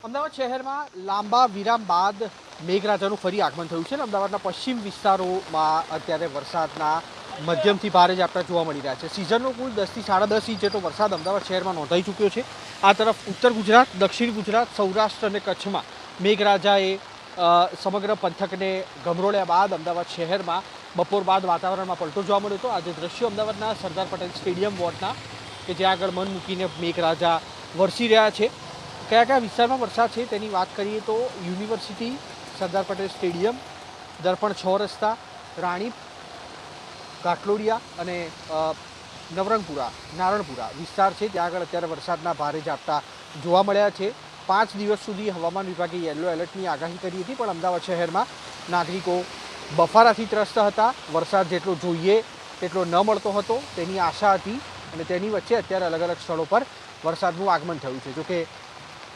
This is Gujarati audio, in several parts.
અમદાવાદ શહેરમાં લાંબા વિરામ બાદ મેઘરાજાનું ફરી આગમન થયું છે અને અમદાવાદના પશ્ચિમ વિસ્તારોમાં અત્યારે વરસાદના મધ્યમથી ભારે ઝાપટા જોવા મળી રહ્યા છે. સિઝનનો કુલ 10 થી 10.5 ઇંચ જેટલો વરસાદ અમદાવાદ શહેરમાં નોંધાઈ ચૂક્યો છે. આ તરફ ઉત્તર ગુજરાત, દક્ષિણ ગુજરાત, સૌરાષ્ટ્ર અને કચ્છમાં મેઘરાજાએ સમગ્ર પંથકને ગમરોળ્યા બાદ અમદાવાદ શહેરમાં બપોર બાદ વાતાવરણમાં પલટો જોવા મળ્યો હતો. આજે દ્રશ્યો અમદાવાદના સરદાર પટેલ સ્ટેડિયમ વોર્ડના કે જ્યાં આગળ મન મૂકીને મેઘરાજા વરસી રહ્યા છે. કયા કયા વિસ્તારમાં વરસાદ છે તેની વાત કરીએ તો યુનિવર્સિટી, સરદાર પટેલ સ્ટેડિયમ, દર્પણ 6 રસ્તા, રાણીપ, ઘાટલોડિયા અને નવરંગપુરા, નારણપુરા વિસ્તાર છે ત્યાં આગળ અત્યારે વરસાદના ભારે ઝાપટા જોવા મળ્યા છે. 5 દિવસ સુધી હવામાન વિભાગે યલો એલર્ટની આગાહી કરી હતી, પણ અમદાવાદ શહેરમાં નાગરિકો બફારાથી ત્રસ્ત હતા. વરસાદ જેટલો જોઈએ તેટલો ન મળતો હતો તેની આશા હતી અને તેની વચ્ચે અત્યારે અલગ અલગ સ્થળો પર વરસાદનું આગમન થયું છે. જોકે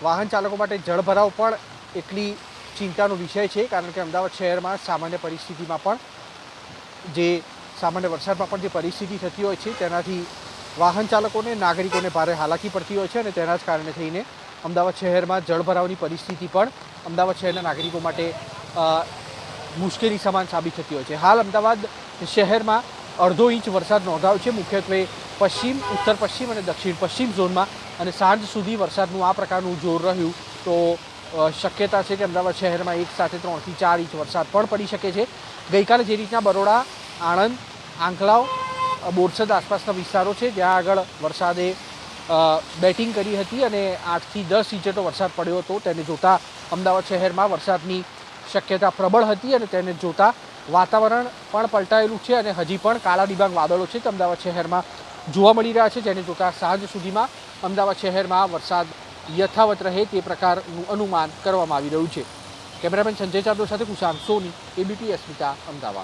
વાહન ચાલકો માટે જળભરાવ પણ એટલી ચિંતાનો વિષય છે, કારણ કે અમદાવાદ શહેરમાં સામાન્ય પરિસ્થિતિમાં પણ સામાન્ય વરસાદમાં પણ જે પરિસ્થિતિ થતી હોય છે તેનાથી વાહન ચાલકોને, નાગરિકોને ભારે હાલાકી પડતી હોય છે અને તેના જ કારણે થઈને અમદાવાદ શહેરમાં જળભરાવની પરિસ્થિતિ પણ અમદાવાદ શહેરના નાગરિકો માટે મુશ્કેલી સમાન સાબિત થતી હોય છે. હાલ અમદાવાદ શહેરમાં 1.5 ઇંચ વરસાદ નોંધાયો છે, મુખ્યત્વે પશ્ચિમ, ઉત્તર પશ્ચિમ અને દક્ષિણ પશ્ચિમ ઝોનમાં, અને સાંજ સુધી વરસાદનું આ પ્રકારનું જોર રહ્યું તો શક્યતા છે કે અમદાવાદ શહેરમાં એક સાથે 3 થી 4 ઇંચ વરસાદ પણ પડી શકે છે. ગઈકાલે જે રીતના બરોડા, આણંદ, આંકલાવ, બોરસદ આસપાસના વિસ્તારો છે જ્યાં આગળ વરસાદે બેટિંગ કરી હતી અને 8 થી 10 ઇંચ જેટલો વરસાદ પડ્યો હતો, તેને જોતાં અમદાવાદ શહેરમાં વરસાદની શક્યતા પ્રબળ હતી અને તેને જોતાં વાતાવરણ પણ પલટાયેલું છે અને હજી પણ કાળા ડિબાંગ વાદળો છે તે અમદાવાદ શહેરમાં જોવા મળી રહ્યા છે, જેને જોતાં સાંજ સુધીમાં અમદાવાદ શહેરમાં વરસાદ યથાવત રહે તે પ્રકારનું અનુમાન કરવામાં આવી રહ્યું છે. કેમેરામેન સંજય ચાદો સાથે કુશાંત સોની, એબીપી અસ્મિતા, અમદાવાદ.